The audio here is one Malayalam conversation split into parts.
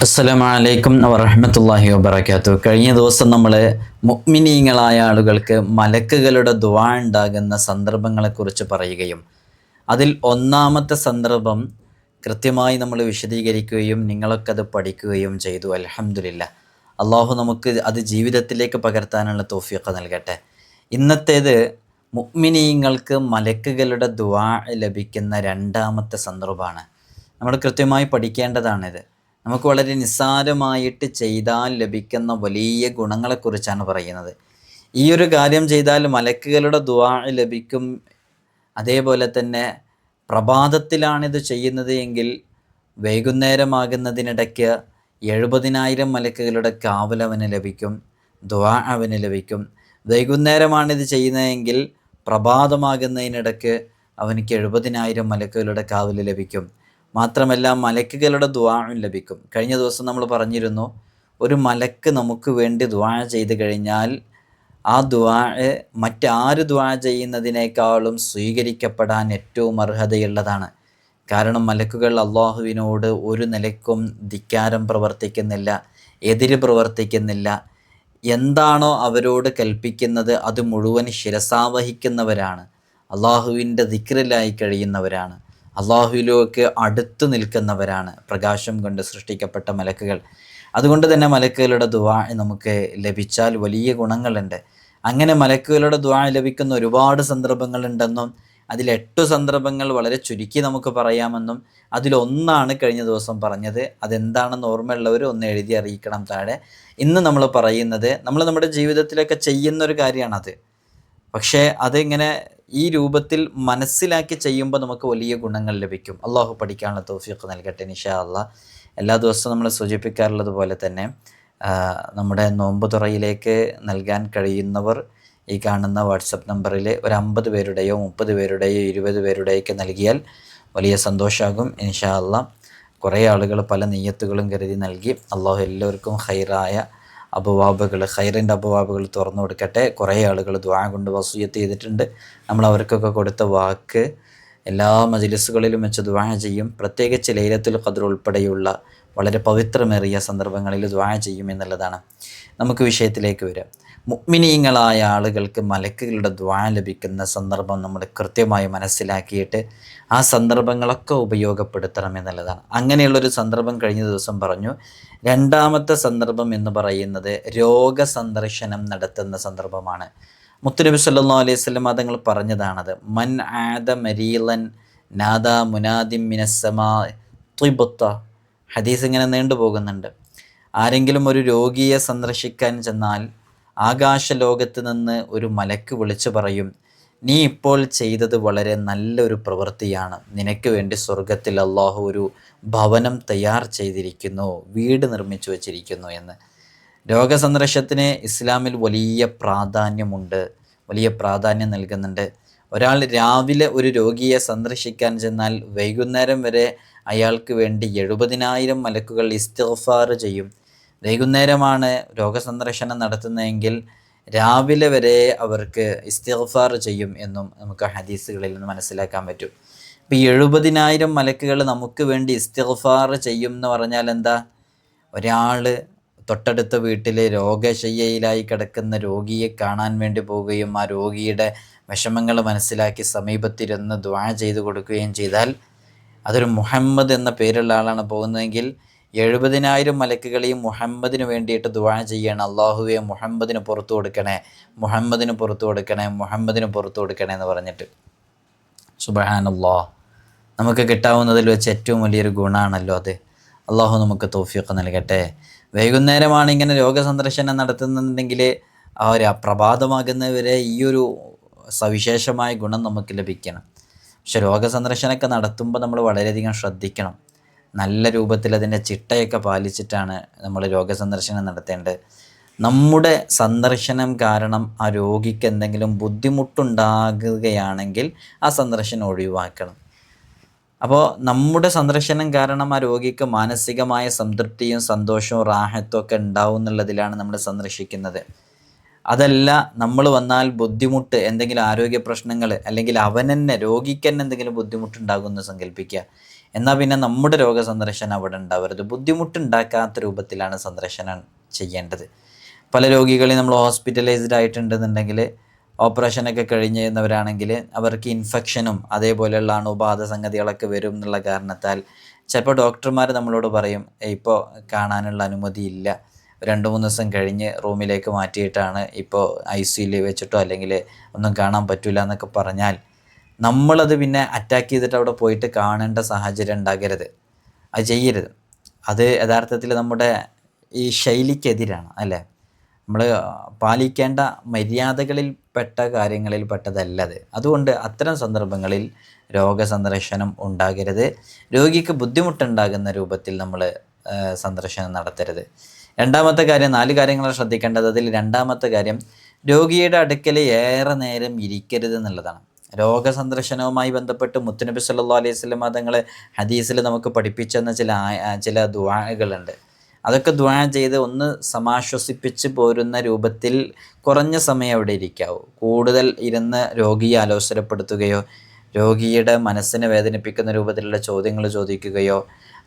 അസ്സലാമു അലൈക്കും വറഹ്മത്തുള്ളാഹി വബറകാതുഹു. കഴിഞ്ഞ ദിവസം നമ്മൾ മുഅ്മിനീങ്ങളായ ആളുകൾക്ക് മലക്കുകളുടെ ദുആ ഉണ്ടാകുന്ന സന്ദർഭങ്ങളെക്കുറിച്ച് പറയുകയും അതിൽ ഒന്നാമത്തെ സന്ദർഭം കൃത്യമായി നമ്മൾ വിശദീകരിക്കുകയും നിങ്ങളൊക്കെ അത് പഠിക്കുകയും ചെയ്തു. അൽഹംദുലില്ലാഹ്. അള്ളാഹു നമുക്ക് അത് ജീവിതത്തിലേക്ക് പകർത്താനുള്ള തൗഫീഖ് നൽകട്ടെ. ഇന്നത്തേത് മുഅ്മിനീങ്ങൾക്ക് മലക്കുകളുടെ ദുആ ലഭിക്കുന്ന രണ്ടാമത്തെ സന്ദർഭമാണ്. നമ്മൾ കൃത്യമായി പഠിക്കേണ്ടതാണിത്. നമുക്ക് വളരെ നിസ്സാരമായിട്ട് ചെയ്താൽ ലഭിക്കുന്ന വലിയ ഗുണങ്ങളെക്കുറിച്ചാണ് പറയുന്നത്. ഈ ഒരു കാര്യം ചെയ്താൽ മലക്കുകളുടെ ദുആ ലഭിക്കും. അതേപോലെ തന്നെ പ്രഭാതത്തിലാണിത് ചെയ്യുന്നത് എങ്കിൽ വൈകുന്നേരമാകുന്നതിനിടയ്ക്ക് 70,000 മലക്കുകളുടെ കാവൽ അവന് ലഭിക്കും, ദുആ അവന് ലഭിക്കും. വൈകുന്നേരമാണിത് ചെയ്യുന്നതെങ്കിൽ പ്രഭാതമാകുന്നതിനിടയ്ക്ക് അവനിക്ക് 70,000 മലക്കുകളുടെ കാവൽ ലഭിക്കും. മാത്രമല്ല മലക്കുകളുടെ ദുആഉം ലഭിക്കും. കഴിഞ്ഞ ദിവസം നമ്മൾ പറഞ്ഞിരുന്നു, ഒരു മലക്ക് നമുക്ക് വേണ്ടി ദുആ ചെയ്ത് കഴിഞ്ഞാൽ ആ ദുആ മറ്റാര് ദുആ ചെയ്യുന്നതിനേക്കാളും സ്വീകരിക്കപ്പെടാൻ ഏറ്റവും അർഹതയുള്ളതാണ്. കാരണം മലക്കുകൾ അള്ളാഹുവിനോട് ഒരു നിലയ്ക്കും ധിക്കാരം പ്രവർത്തിക്കുന്നില്ല, എതിര് പ്രവർത്തിക്കുന്നില്ല. എന്താണോ അവരോട് കൽപ്പിക്കുന്നത് അത് മുഴുവൻ ശിരസാവഹിക്കുന്നവരാണ്. അള്ളാഹുവിൻ്റെ ദിക്റിലായി കഴിയുന്നവരാണ്, അള്ളാഹുവിലേക്ക് അടുത്തു നിൽക്കുന്നവരാണ്, പ്രകാശം കൊണ്ട് സൃഷ്ടിക്കപ്പെട്ട മലക്കുകൾ. അതുകൊണ്ട് തന്നെ മലക്കുകളുടെ ദുആ നമുക്ക് ലഭിച്ചാൽ വലിയ ഗുണങ്ങളുണ്ട്. അങ്ങനെ മലക്കുകളുടെ ദുആ ലഭിക്കുന്ന ഒരുപാട് സന്ദർഭങ്ങളുണ്ടെന്നും അതിൽ 8 സന്ദർഭങ്ങൾ വളരെ ചുരുക്കി നമുക്ക് പറയാമെന്നും അതിലൊന്നാണ് കഴിഞ്ഞ ദിവസം പറഞ്ഞത്. അതെന്താണെന്ന് ഓർമ്മയുള്ളവർ ഒന്ന് എഴുതി അറിയിക്കണം താഴെ. ഇന്ന് നമ്മൾ പറയുന്നത് നമ്മൾ നമ്മുടെ ജീവിതത്തിലൊക്കെ ചെയ്യുന്നൊരു കാര്യമാണത്. പക്ഷേ അതിങ്ങനെ ഈ രൂപത്തിൽ മനസ്സിലാക്കി ചെയ്യുമ്പോൾ നമുക്ക് വലിയ ഗുണങ്ങൾ ലഭിക്കും. അള്ളാഹു പഠിക്കാനുള്ള തൗഫീഖ് നൽകട്ടെ ഇൻഷാ അള്ളാഹ്. എല്ലാ ദിവസവും നമ്മൾ സൂചിപ്പിക്കാറുള്ളത് പോലെ തന്നെ നമ്മുടെ നോമ്പ് തുറയിലേക്ക് നൽകാൻ കഴിയുന്നവർ ഈ കാണുന്ന വാട്സപ്പ് നമ്പറിൽ ഒരു 50 പേരുടെയോ 30 പേരുടെയോ 20 പേരുടെയൊക്കെ നൽകിയാൽ വലിയ സന്തോഷമാകും ഇൻഷാ അള്ളാഹ്. കുറേ ആളുകൾ പല നിയ്യത്തുകളും കരുതി നൽകി. അള്ളാഹു എല്ലാവർക്കും ഖൈറായ അബുവാബുകൾ, ഖൈറിൻ്റെ അബുവാബുകൾ തുറന്നു കൊടുക്കട്ടെ. കുറേ ആളുകൾ ദുആ കൊണ്ട് വസിയത്ത് ചെയ്തിട്ടുണ്ട്. നമ്മൾ അവർക്കൊക്കെ കൊടുത്ത വാക്ക് എല്ലാ മജ്ലിസുകളിലും വെച്ച് ദുആ ചെയ്യും. പ്രത്യേകിച്ച് ലൈലത്തുൽ ഖദ്ർ ഉൾപ്പെടെയുള്ള വളരെ പവിത്രമേറിയ സന്ദർഭങ്ങളിൽ ദുആ ചെയ്യും എന്നുള്ളതാണ്. നമുക്ക് വിഷയത്തിലേക്ക് വരാം. മുഅ്മിനീങ്ങളായ ആളുകൾക്ക് മലക്കുകളുടെ ദുആ ലഭിക്കുന്ന സന്ദർഭം നമ്മൾ കൃത്യമായി മനസ്സിലാക്കിയിട്ട് ആ സന്ദർഭങ്ങളൊക്കെ ഉപയോഗപ്പെടുത്തണം എന്നുള്ളതാണ്. അങ്ങനെയുള്ളൊരു സന്ദർഭം കഴിഞ്ഞ ദിവസം പറഞ്ഞു. രണ്ടാമത്തെ സന്ദർഭം എന്ന് പറയുന്നത് രോഗസന്ദർശനം നടത്തുന്ന സന്ദർഭമാണ്. മുത്തുനബി സല്ലല്ലാഹു അലൈഹി വസല്ലം തങ്ങൾ പറഞ്ഞതാണത്. മൻ ആദ മരീലൻ നാദാ മുനാദിം മിനസ്സമാ ത്വിബ്ത. ഹദീസ് ഇങ്ങനെ നീണ്ടുപോകുന്നുണ്ട്. ആരെങ്കിലും ഒരു രോഗിയെ സന്ദർശിക്കാൻ ചെന്നാൽ ആകാശലോകത്ത് നിന്ന് ഒരു മലക്ക് വിളിച്ചു പറയും, നീ ഇപ്പോൾ ചെയ്തത് വളരെ നല്ലൊരു പ്രവൃത്തിയാണ്, നിനക്ക് വേണ്ടി സ്വർഗത്തിൽ അള്ളാഹു ഒരു ഭവനം തയ്യാർ ചെയ്തിരിക്കുന്നു, വീട് നിർമ്മിച്ചു വച്ചിരിക്കുന്നു എന്ന്. രോഗസന്ദർശനത്തിന് ഇസ്ലാമിൽ വലിയ പ്രാധാന്യമുണ്ട്, വലിയ പ്രാധാന്യം നൽകുന്നുണ്ട്. ഒരാൾ രാവിലെ ഒരു രോഗിയെ സന്ദർശിക്കാൻ ചെന്നാൽ വൈകുന്നേരം വരെ അയാൾക്ക് വേണ്ടി 70,000 മലക്കുകൾ ഇസ്തിഗ്ഫാർ ചെയ്യും. വൈകുന്നേരമാണ് രോഗസന്ദർശനം നടത്തുന്നതെങ്കിൽ രാവിലെ വരെ അവർക്ക് ഇസ്തിഗ്ഫാർ ചെയ്യും എന്നും നമുക്ക് ഹദീസുകളിൽ നിന്ന് മനസ്സിലാക്കാൻ പറ്റും. ഇപ്പോൾ 70,000 മലക്കുകൾ നമുക്ക് വേണ്ടി ഇസ്തിഗ്ഫാർ ചെയ്യും എന്ന് പറഞ്ഞാൽ എന്താ? ഒരാൾ തൊട്ടടുത്ത വീട്ടിൽ രോഗശയ്യയിലായി കിടക്കുന്ന രോഗിയെ കാണാൻ വേണ്ടി പോവുകയും ആ രോഗിയുടെ വിഷമങ്ങൾ മനസ്സിലാക്കി സമീപത്തിരുന്ന് ദുആ ചെയ്ത് കൊടുക്കുകയും ചെയ്താൽ, അതൊരു മുഹമ്മദ് എന്ന പേരുള്ള ആളാണ് പോകുന്നതെങ്കിൽ 70,000 മലക്കുകളെയും മുഹമ്മദിന് വേണ്ടിയിട്ട് ദുആ ചെയ്യണം. അള്ളാഹുവെ മുഹമ്മദിന് പുറത്തു കൊടുക്കണേ, മുഹമ്മദിന് പുറത്തു കൊടുക്കണേ, മുഹമ്മദിന് പുറത്തു കൊടുക്കണേ എന്ന് പറഞ്ഞിട്ട്. സുബ്ഹാനല്ലാഹ്. നമുക്ക് കിട്ടാവുന്നതിൽ വെച്ച് ഏറ്റവും വലിയൊരു ഗുണമാണല്ലോ അത്. അള്ളാഹു നമുക്ക് തൗഫീഖ് നൽകട്ടെ. വൈകുന്നേരമാണ് ഇങ്ങനെ രോഗസന്ദർശനം നടത്തുന്നുണ്ടെങ്കിൽ ആ ഒരു പ്രഭാതമാകുന്നവരെ ഈ ഒരു സവിശേഷമായ ഗുണം നമുക്ക് ലഭിക്കണം. പക്ഷെ രോഗസന്ദർശനമൊക്കെ നടത്തുമ്പോൾ നമ്മൾ വളരെയധികം ശ്രദ്ധിക്കണം. നല്ല രൂപത്തിൽ അതിൻ്റെ ചിട്ടയൊക്കെ പാലിച്ചിട്ടാണ് നമ്മൾ രോഗസന്ദർശനം നടത്തേണ്ടത്. നമ്മുടെ സന്ദർശനം കാരണം ആ രോഗിക്ക് എന്തെങ്കിലും ബുദ്ധിമുട്ടുണ്ടാകുകയാണെങ്കിൽ ആ സന്ദർശനം ഒഴിവാക്കണം. അപ്പോൾ നമ്മുടെ സന്ദർശനം കാരണം ആ രോഗിക്ക് മാനസികമായ സംതൃപ്തിയും സന്തോഷവും റാഹത്തും ഒക്കെ ഉണ്ടാവും എന്നുള്ളതിലാണ് നമ്മൾ സന്ദർശിക്കുന്നത്. അതല്ല നമ്മൾ വന്നാൽ ബുദ്ധിമുട്ട്, എന്തെങ്കിലും ആരോഗ്യ പ്രശ്നങ്ങൾ, അല്ലെങ്കിൽ അവൻ തന്നെ രോഗിക്ക് തന്നെ എന്തെങ്കിലും ബുദ്ധിമുട്ടുണ്ടാകുമെന്ന് സങ്കല്പിക്കുക. എന്നാൽ പിന്നെ നമ്മുടെ രോഗസന്ദർശനം അവിടെ ഉണ്ടാവരുത്. ബുദ്ധിമുട്ടുണ്ടാക്കാത്ത രൂപത്തിലാണ് സന്ദർശനം ചെയ്യേണ്ടത്. പല രോഗികളെയും നമ്മൾ ഹോസ്പിറ്റലൈസ്ഡ് ആയിട്ടുണ്ടെന്നുണ്ടെങ്കിൽ, ഓപ്പറേഷനൊക്കെ കഴിഞ്ഞവരാണെങ്കിൽ അവർക്ക് ഇൻഫെക്ഷനും അതേപോലെയുള്ള അണുബാധ സംഗതികളൊക്കെ വരും എന്നുള്ള കാരണത്താൽ ചിലപ്പോൾ ഡോക്ടർമാർ നമ്മളോട് പറയും ഇപ്പോൾ കാണാനുള്ള അനുമതിയില്ല, 2-3 ദിവസം കഴിഞ്ഞ് റൂമിലേക്ക് മാറ്റിയിട്ടാണ്, ഇപ്പോൾ ICUയിൽ വെച്ചിട്ടോ അല്ലെങ്കിൽ ഒന്നും കാണാൻ പറ്റില്ല എന്നൊക്കെ പറഞ്ഞാൽ നമ്മളത് പിന്നെ അറ്റാക്ക് ചെയ്തിട്ട് അവിടെ പോയിട്ട് കാണേണ്ട സാഹചര്യം ഉണ്ടാകരുത്. അത് ചെയ്യരുത്. അത് യഥാർത്ഥത്തിൽ നമ്മുടെ ഈ ശൈലിക്കെതിരാണ്, അല്ലേ? നമ്മൾ പാലിക്കേണ്ട മര്യാദകളിൽപ്പെട്ട കാര്യങ്ങളിൽ പെട്ടതല്ലത്. അതുകൊണ്ട് അത്തരം സന്ദർഭങ്ങളിൽ രോഗസന്ദർശനം ഉണ്ടാകരുത്. രോഗിക്ക് ബുദ്ധിമുട്ടുണ്ടാകുന്ന രൂപത്തിൽ നമ്മൾ സന്ദർശനം നടത്തരുത്. രണ്ടാമത്തെ കാര്യം, 4 കാര്യങ്ങളാണ് ശ്രദ്ധിക്കേണ്ടത്. അതിൽ രണ്ടാമത്തെ കാര്യം, രോഗിയുടെ അടുക്കൽ ഏറെ നേരം ഇരിക്കരുത് എന്നുള്ളതാണ്. രോഗസന്ദർശനവുമായി ബന്ധപ്പെട്ട് മുത്തുനബി സല്ലല്ലാഹു അലൈഹി വസല്ലം തങ്ങൾ ഹദീസിൽ നമുക്ക് പഠിപ്പിച്ചെന്ന ചില ദുആകളുണ്ട്. അതൊക്കെ ദുആ ചെയ്ത് ഒന്ന് സമാശ്വസിപ്പിച്ച് പോരുന്ന രൂപത്തിൽ കുറഞ്ഞ സമയം അവിടെ ഇരിക്കാവൂ. കൂടുതൽ ഇരുന്ന് രോഗിയെ അലോസരപ്പെടുത്തുകയോ രോഗിയുടെ മനസ്സിനെ വേദനിപ്പിക്കുന്ന രൂപത്തിലുള്ള ചോദ്യങ്ങൾ ചോദിക്കുകയോ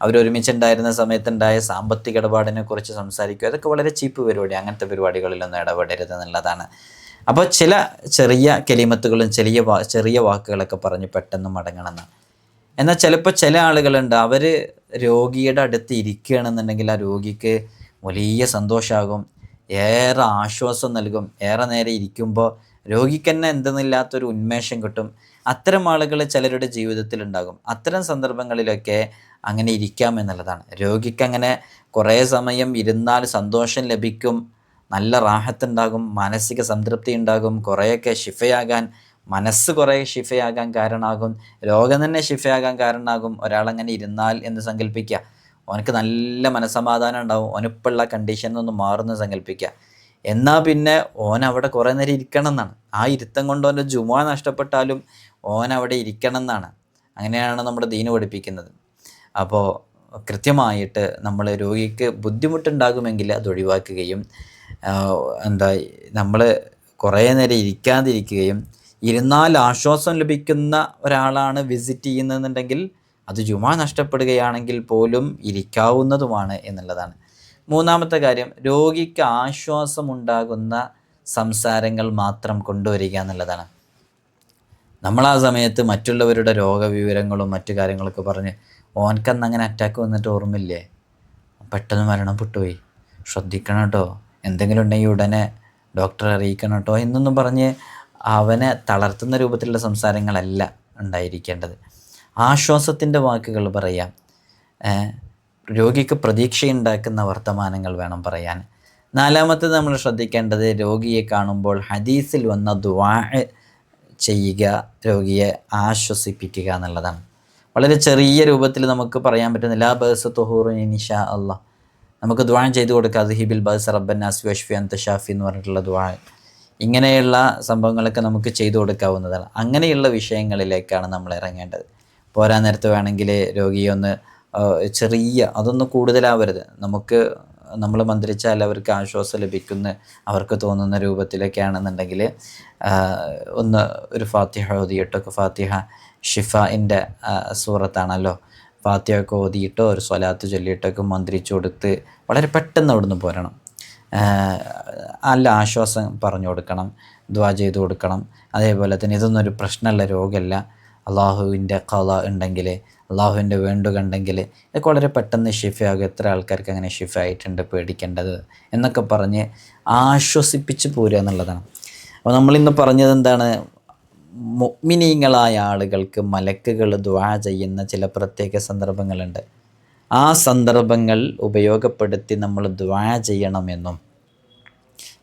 അവരൊരുമിച്ചുണ്ടായിരുന്ന സമയത്തുണ്ടായ സാമ്പത്തിക ഇടപാടിനെക്കുറിച്ച് സംസാരിക്കുകയോ അതൊക്കെ വളരെ ചീപ്പ് പരിപാടി. അങ്ങനത്തെ പരിപാടികളിലൊന്നും ഇടപെടരുത് എന്നുള്ളതാണ്. അപ്പോൾ ചില ചെറിയ കലിമത്തുകളും ചെറിയ വാക്കുകളൊക്കെ പറഞ്ഞ് പെട്ടെന്ന് മടങ്ങണമെന്ന്. എന്നാൽ ചിലപ്പോൾ ചില ആളുകളുണ്ട്, അവർ രോഗിയുടെ അടുത്ത് ഇരിക്കുകയാണെന്നുണ്ടെങ്കിൽ ആ രോഗിക്ക് വലിയ സന്തോഷമാകും, ഏറെ ആശ്വാസം നൽകും. ഏറെ നേരം ഇരിക്കുമ്പോൾ രോഗിക്ക് തന്നെ എന്തെന്നില്ലാത്തൊരു ഉന്മേഷം കിട്ടും. അത്തരം ആളുകൾ ചിലരുടെ ജീവിതത്തിലുണ്ടാകും. അത്തരം സന്ദർഭങ്ങളിലൊക്കെ അങ്ങനെ ഇരിക്കാം എന്നുള്ളതാണ്. രോഗിക്ക് അങ്ങനെ കുറേ സമയം ഇരുന്നാൽ സന്തോഷം ലഭിക്കും, നല്ല റാഹത്തുണ്ടാകും, മാനസിക സംതൃപ്തി ഉണ്ടാകും, കുറേയൊക്കെ ഷിഫയാകാൻ, മനസ്സ് കുറേ ഷിഫയാകാൻ കാരണമാകും, രോഗം തന്നെ ഷിഫയാകാൻ കാരണമാകും ഒരാളങ്ങനെ ഇരുന്നാൽ എന്ന് സങ്കല്പിക്കുക. ഓനക്ക് നല്ല മനസ്സമാധാനം ഉണ്ടാവും, ഓനിപ്പുള്ള കണ്ടീഷനിൽ നിന്ന് മാറുന്ന സങ്കല്പിക്കുക. എന്നാൽ പിന്നെ ഓൻ അവിടെ കുറേ നേരം ഇരിക്കണം എന്നാണ്. ആ ഇരുത്തം കൊണ്ട് ഓൻ്റെ ജുമുഅ നഷ്ടപ്പെട്ടാലും ഓൻ അവിടെ ഇരിക്കണം എന്നാണ്. അങ്ങനെയാണ് നമ്മുടെ ദീന് പഠിപ്പിക്കുന്നത്. അപ്പോൾ കൃത്യമായിട്ട് നമ്മൾ രോഗിക്ക് ബുദ്ധിമുട്ടുണ്ടാകുമെങ്കിൽ അത് ഒഴിവാക്കുകയും നമ്മൾ കുറേ നേരം ഇരിക്കാതിരിക്കുകയും, ഇരുന്നാൽ ആശ്വാസം ലഭിക്കുന്ന ഒരാളാണ് വിസിറ്റ് ചെയ്യുന്നതെന്നുണ്ടെങ്കിൽ അത് ജുമുഅ നഷ്ടപ്പെടുകയാണെങ്കിൽ പോലും ഇരിക്കാവുന്നതുമാണ് എന്നുള്ളതാണ്. മൂന്നാമത്തെ കാര്യം, രോഗിക്ക് ആശ്വാസമുണ്ടാകുന്ന സംസാരങ്ങൾ മാത്രം കൊണ്ടുവരിക എന്നുള്ളതാണ്. നമ്മൾ ആ സമയത്ത് മറ്റുള്ളവരുടെ രോഗവിവരങ്ങളും മറ്റു കാര്യങ്ങളൊക്കെ പറഞ്ഞ്, ഓൻക്കന്ന് അങ്ങനെ അറ്റാക്ക് വന്നിട്ട് ഓർമ്മയില്ലേ, പെട്ടെന്ന് മരണപ്പെട്ടുപോയി, ശ്രദ്ധിക്കണം കേട്ടോ, എന്തെങ്കിലും ഉണ്ടെങ്കിൽ ഉടനെ ഡോക്ടറെ അറിയിക്കണം കേട്ടോ എന്നൊന്നും പറഞ്ഞ് അവനെ തളർത്തുന്ന രൂപത്തിലുള്ള സംസാരങ്ങളല്ല ഉണ്ടായിരിക്കേണ്ടത്. ആശ്വാസത്തിൻ്റെ വാക്കുകൾ പറയാം. രോഗിക്ക് പ്രതീക്ഷയുണ്ടാക്കുന്ന വർത്തമാനങ്ങൾ വേണം പറയാൻ. നാലാമത്തേത് നമ്മൾ ശ്രദ്ധിക്കേണ്ടത്, രോഗിയെ കാണുമ്പോൾ ഹദീസിൽ വന്ന ദുആ ചെയ്യുക, രോഗിയെ ആശ്വസിപ്പിക്കുക എന്നുള്ളതാണ്. വളരെ ചെറിയ രൂപത്തിൽ നമുക്ക് പറയാൻ പറ്റുന്ന ലാ ബഅസ തുഹൂറുൻ ഇൻഷാ അല്ലാഹ്, നമുക്ക് ദുആ ചെയ്തു കൊടുക്കുക. അദ്ഹിബിൽ ബഅസ റബ്ബന്നാസ് വഷ്ഫി അൻത ഷാഫി എന്ന് പറഞ്ഞിട്ടുള്ള ദുആ, ഇങ്ങനെയുള്ള സംഭവങ്ങളൊക്കെ നമുക്ക് ചെയ്തു കൊടുക്കാവുന്നതാണ്. അങ്ങനെയുള്ള വിഷയങ്ങളിലേക്കാണ് നമ്മൾ ഇറങ്ങേണ്ടത്. പോരാൻ നേരത്ത് വേണമെങ്കിൽ രോഗിയെ ഒന്ന് അതൊന്നും കൂടുതലാവരുത്, നമ്മൾ മന്ത്രിച്ചാൽ അവർക്ക് ആശ്വാസം ലഭിക്കുന്ന അവർക്ക് തോന്നുന്ന രൂപത്തിലൊക്കെയാണെന്നുണ്ടെങ്കിൽ ഒരു ഫാത്തിഹ ഓതിയിട്ടൊക്കെ, ഫാത്തിഹ ഷിഫാഇൻ്റെ സൂറത്താണല്ലോ, ഫാത്തിഹ ഒക്കെ ഓതിയിട്ടോ ഒരു സ്വലാത്ത് ചൊല്ലിയിട്ടൊക്കെ മന്ത്രിച്ചു കൊടുത്ത് വളരെ പെട്ടെന്ന് അവിടുന്ന് പോരണം. നല്ല ആശ്വാസം പറഞ്ഞു കൊടുക്കണം, ദുആ ചെയ്തു കൊടുക്കണം. അതേപോലെ തന്നെ ഇതൊന്നും ഒരു പ്രശ്നമുള്ള രോഗമല്ല, അള്ളാഹുവിൻ്റെ ഖള ഉണ്ടെങ്കിൽ, അള്ളാഹുവിൻ്റെ വേണ്ടുകണ്ടെങ്കിൽ ഇതൊക്കെ വളരെ പെട്ടെന്ന് ഷിഫയാകും. എത്ര ആൾക്കാർക്ക് അങ്ങനെ ഷിഫ ആയിട്ടുണ്ട്, പേടിക്കേണ്ടത് എന്നൊക്കെ പറഞ്ഞ് ആശ്വസിപ്പിച്ച് പോരുക എന്നുള്ളതാണ്. അപ്പോൾ നമ്മളിന്ന് പറഞ്ഞത് എന്താണ്, മുഅ്മിനീങ്ങളായ ആളുകൾക്ക് മലക്കുകൾ ദുആ ചെയ്യുന്ന ചില പ്രത്യേക സന്ദർഭങ്ങളുണ്ട്. ആ സന്ദർഭങ്ങൾ ഉപയോഗപ്പെടുത്തി നമ്മൾ ദുആ ചെയ്യണമെന്നും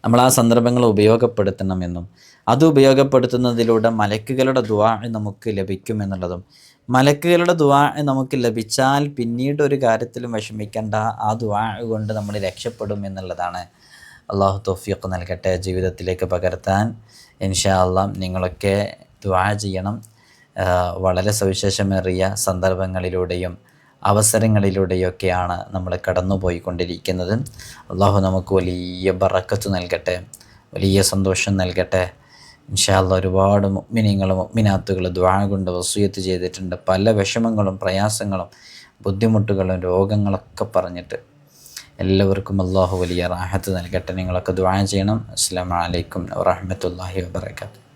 നമ്മൾ ആ സന്ദർഭങ്ങൾ ഉപയോഗപ്പെടുത്തണമെന്നും അത് ഉപയോഗപ്പെടുത്തുന്നതിലൂടെ മലക്കുകളുടെ ദുആ നമുക്ക് ലഭിക്കുമെന്നുള്ളതും, മലക്കുകളുടെ ദുആ നമുക്ക് ലഭിച്ചാൽ പിന്നീട് ഒരു കാര്യത്തിലും വിഷമിക്കേണ്ട, ആ ദുആ കൊണ്ട് നമ്മൾ രക്ഷപ്പെടും എന്നുള്ളതാണ്. അള്ളാഹു തൗഫീഖ് നൽകട്ടെ ജീവിതത്തിലേക്ക് പകർത്താൻ. ഇൻഷാ അല്ലാഹ് നിങ്ങളൊക്കെ ദുആ ചെയ്യണം. വളരെ സവിശേഷമേറിയ സന്ദർഭങ്ങളിലൂടെയും അവസരങ്ങളിലൂടെയൊക്കെയാണ് നമ്മൾ കടന്നു പോയിക്കൊണ്ടിരിക്കുന്നത്. അള്ളാഹു നമുക്ക് വലിയ ബറക്കത്ത് നൽകട്ടെ, വലിയ സന്തോഷം നൽകട്ടെ. ഇൻഷാ അല്ലാഹ് ഒരുപാട് മുഅ്മിനീങ്ങൾ മുഅ്മിനാത്തുകൾ ദുആ കൊണ്ട് വസിയത്ത് ചെയ്തിട്ടുണ്ട്. പല വിഷമങ്ങളും പ്രയാസങ്ങളും ബുദ്ധിമുട്ടുകളും രോഗങ്ങളൊക്കെ പറഞ്ഞിട്ട്. എല്ലാവർക്കും അല്ലാഹു വലിയ റാഹത്ത് നൽകട്ടെ. നിങ്ങളൊക്കെ ദുആ ചെയ്യണം. അസ്സലാമു അലൈക്കും വറഹ്മത്തുള്ളാഹി വബറകാതുഹു.